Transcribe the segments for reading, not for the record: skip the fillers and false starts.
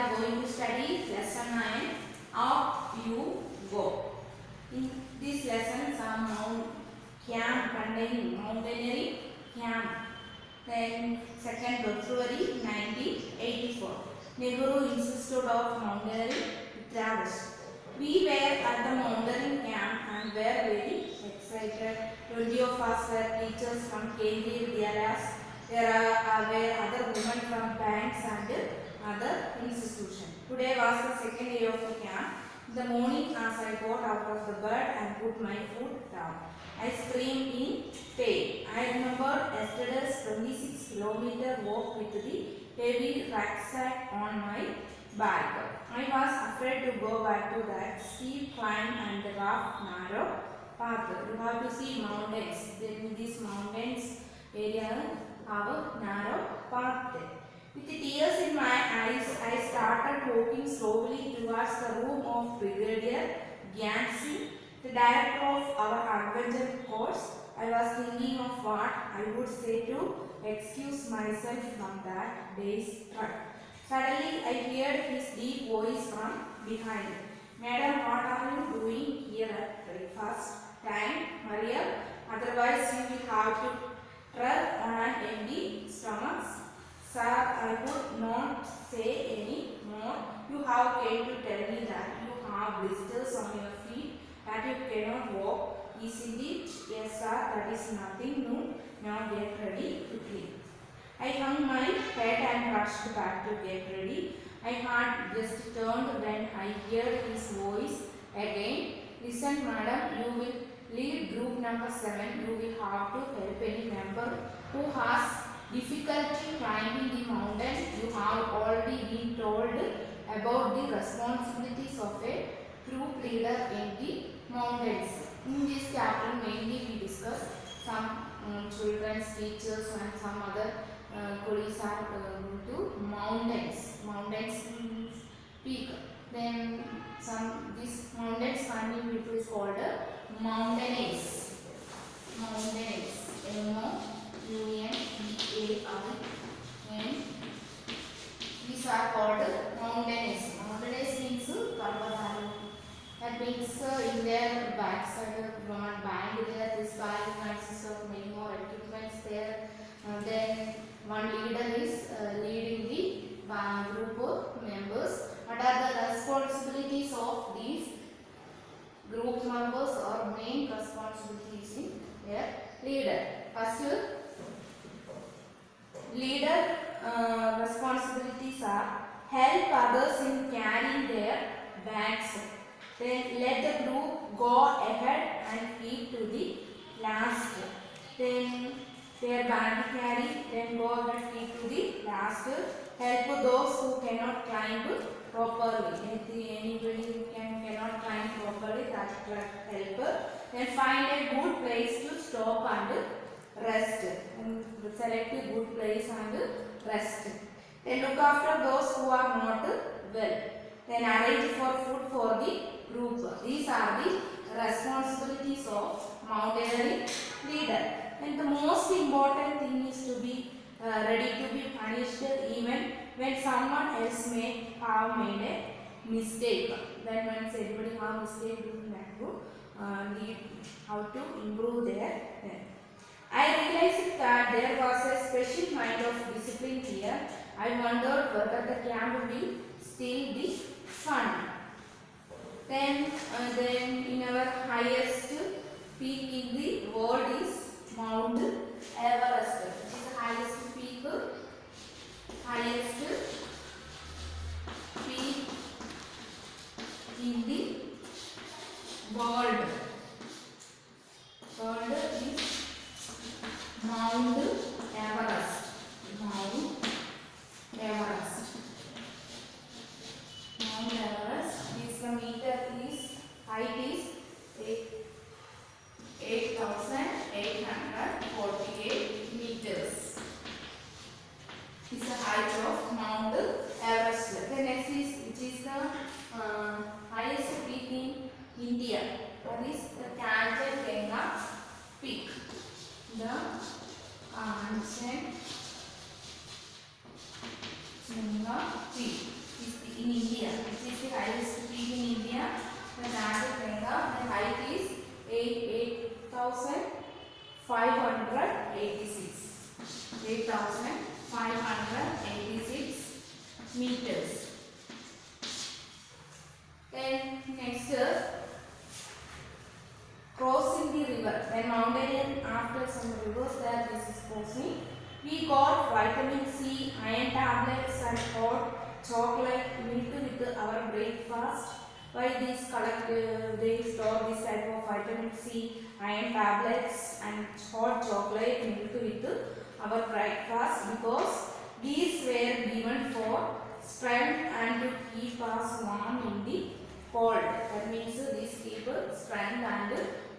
are going to study lesson 9. Up you go. In this lesson, some camp containing mountaineering camp. Then 2nd February 1984. Nehru Institute of Mountaineering travels. We were at the mountaineering camp and were very excited. 20 of us were teachers from Kendriya Vidyalayas. There were other women from banks and other institutions. Today was the second day of the camp. In the morning, as I got out of the bed and put my foot down, I screamed in pain. I remember yesterday's 26-kilometer walk with the heavy rucksack on my back. I was afraid to go back to that steep climb and the rough, narrow path. You have to see mountains. Then these mountains area have a narrow path. With tears in my eyes, I started walking slowly towards the room of Brigadier Gyan, the director of our adventure course. I was thinking of what I would say to excuse myself from that day's trip. Suddenly, I heard his deep voice from behind. Madam, what are you doing here at breakfast time, Maria? Otherwise, you will have to tread on an empty stomach. Sir, I would not say any more. You have came to tell me that you have blisters on your feet, that you cannot walk. Isn't it? Yes, sir, that is nothing new. Now get ready to clean. I hung my head and rushed back to get ready. I had just turned when I heard his voice again. Listen, madam, you will lead group number 7. You will have to help any member who has difficulty climbing the mountain. You have already been told about the responsibilities of a group leader in the mountains. In this chapter, mainly we discuss some children's teachers and some other colleagues are to mountains. Mountains peak. Then some these mountains climbing people is called mountainers. Mountainers. M-O-U-N-T-A-I-N. These are called mountainers. Mountainers means Parvadharu. That means in their backside one bag there. This bag consists of many more equipments there. Then one leader is leading the group of members. What are the responsibilities of these group members or main responsibilities in their leader? First, leader responsibilities are help others in carrying their bags. Then let the group go ahead and keep to the last. Then their bag carry, then go ahead keep to the last. Help those who cannot climb properly. Anybody who cannot climb properly, that help. Then find a good place to stop and rest. And select a good place and rest. Then look after those who are not well. Then arrange for food for the group. These are the responsibilities of mountaineering leader. And the most important thing is to be ready to be punished even when someone else may have made a mistake. Then once everybody have mistake, you have to lead how to improve their. I realized that there was a special kind of discipline here. I wondered whether the camp will still be fun. Then in our highest peak in the world is Mount Everest, which is the highest peak in the world. World is Mount Everest. Mount Everest. Mount Everest. This meter is height is 8,848 meters. This is the height of Mount Everest. The next is which is the highest peak in India. That is the Kanchenjunga peak. The Kanchenjunga peak is the in India. Which is the highest peak in India? The Nagatenga. The height is 8,586. 8,586 meters. Then next, crossing the river. When mountaineering after some rivers that this is crossing, we got vitamin C, iron tablets and hot chocolate milk with our breakfast. Why these they store this type of vitamin C, iron tablets and hot chocolate milk with our breakfast? Because these were given for strength and to keep us warm in the cold. That means this keep strength and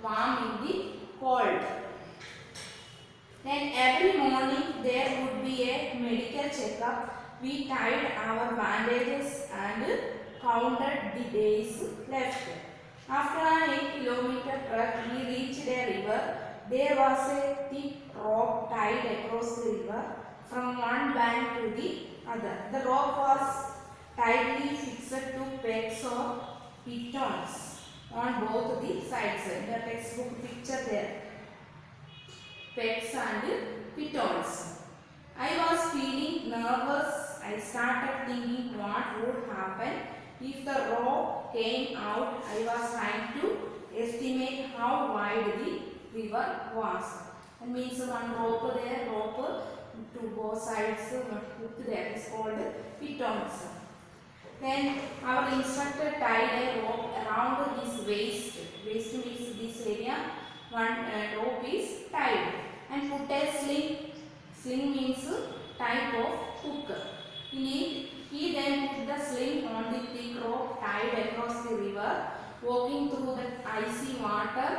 warm in the cold. Then every morning there would be a medical checkup. We tied our bandages and counted the days left. After an 8-kilometer trek, we reached a river. There was a thick rope tied across the river from one bank to the other. The rope was tightly fixed to pegs or pitons on both the sides. In the textbook picture there, pegs and pitons. I was feeling nervous. I started thinking what would happen if the rope came out. I was trying to estimate how wide the river was. That means one rope there, rope to both sides, hook there is called pitons. Then our instructor tied a rope around his waist. Waist means this area. One rope is tied and put a sling. Sling means type of hook. In it, he then put the sling on the thick rope tied across the river. Walking through the icy water,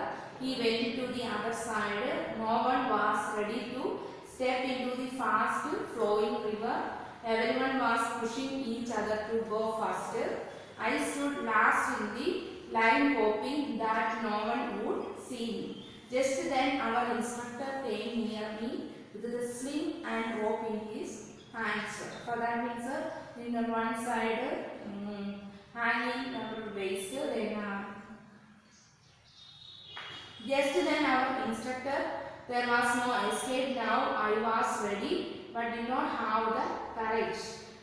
he went to the other side. No one was ready to step into the fast flowing river. Everyone was pushing each other to go faster. I stood last in the line hoping that no one would see me. Just then our instructor came near me with the sling and rope in his hands. For that means in the one side hanging our waist. Just then our instructor, there was no escape now. I was ready but did not have the courage.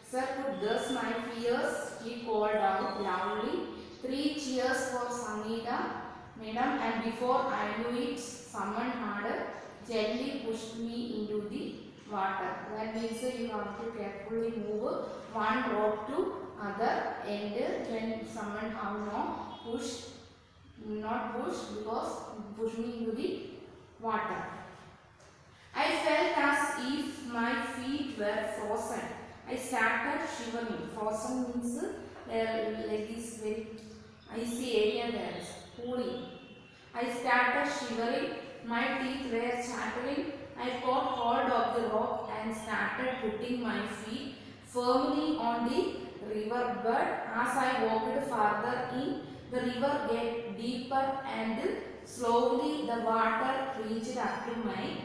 Sir could guess my fears. He called out loudly. 3 cheers for Sangeeta, madam, and before I knew it, someone had gently pushed me into the water. That means you have to carefully move one rope to other end when someone have not pushed because push me into the water. I felt as if my feet were frozen. I started shivering. Frozen means like this very icy area there is cooling. I started shivering. My teeth were chattering. I caught hold of the rope and started putting my feet firmly on the river bed. As I walked further in, the river get deeper and slowly the water reached up to my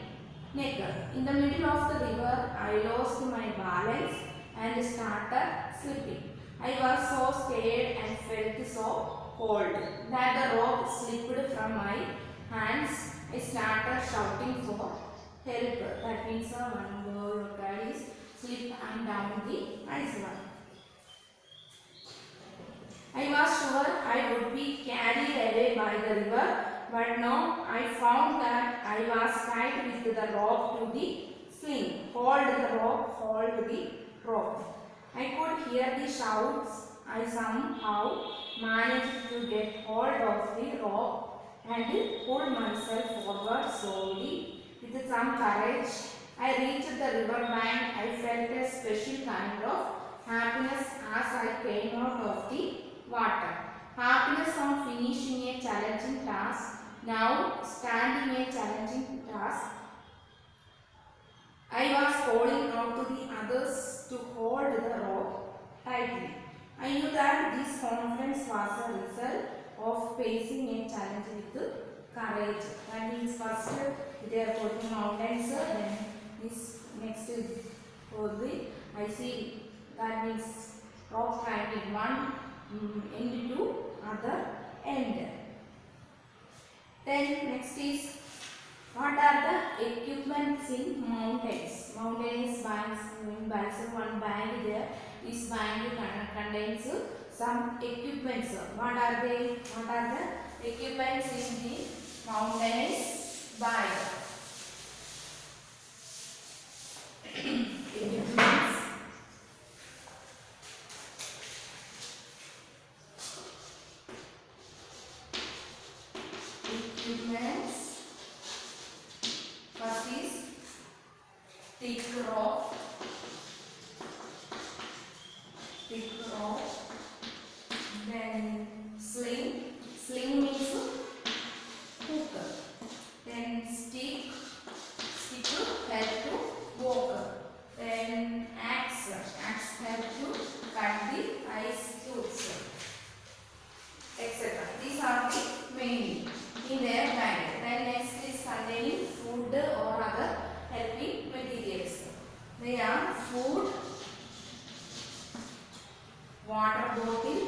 neck. In the middle of the river, I lost my balance and started slipping. I was so scared and felt so cold that the rope slipped from my hands. I started shouting for help. That means one word is slip and down the ice one. I was sure I would be carried away by the river, but no, I found that I was tied with the rope to the sling. Hold the rope, hold the rope. I could hear the shouts. I somehow managed to get hold of the rope and pull myself forward slowly. With some courage, I reached the river bank. I felt a special kind of happiness as I came out of the water. Happiness on finishing a challenging task. Now standing a challenging task. I was calling out to the others to hold the rope tightly. I knew that this conference was a result of facing a challenge with courage. That means first they are going mountains, then this next for the I see. That means rope climbing one end to other end. Then next is what are the equipments in mountains? Mountains banks, one bank there. This bank contains some equipments. What are they? What are the equipments in the mountains bank? Equipments. Equipments. First is thick rope. Thick rope. Then sling. Sling means hook. Then stick. Stick to help to walk. Then axe. Axe help to cut the ice tubes, etc. These are the main in their bag. Then next is containing food or other helping materials. They are food, water bottle,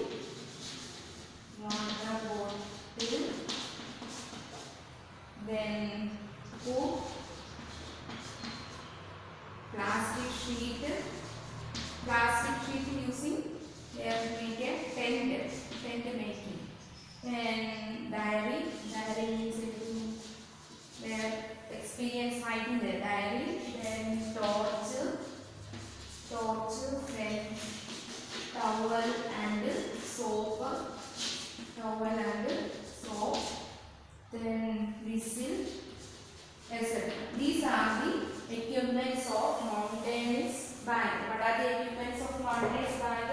then hook, plastic sheet using they make a tent making. Then diary means their experience writing their diary. Then torch, then towel and soap, then whistle, etc. These are the equipments of mountains band. What are the equipments of mountains band?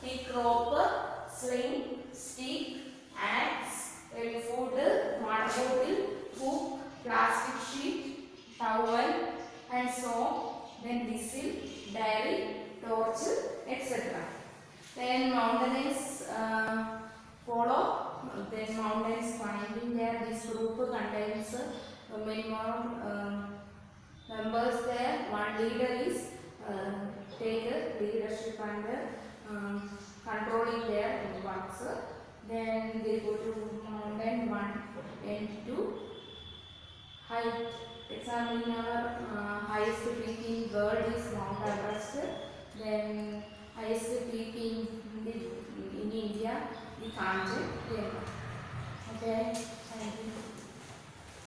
Thick rope, sling, stick, axe, then food, water bottle, hook, plastic sheet, towel and soap, then whistle, diary, torch, etc. Then mountainers follow. Then mountains climbing there. This group contains many more members there. One leader is take leadership and controlling their works. Then they go to mountain one and two. Height. Example in our highest peak in world is Mount Everest. Then highest peak in India is Kanchapura. Okay.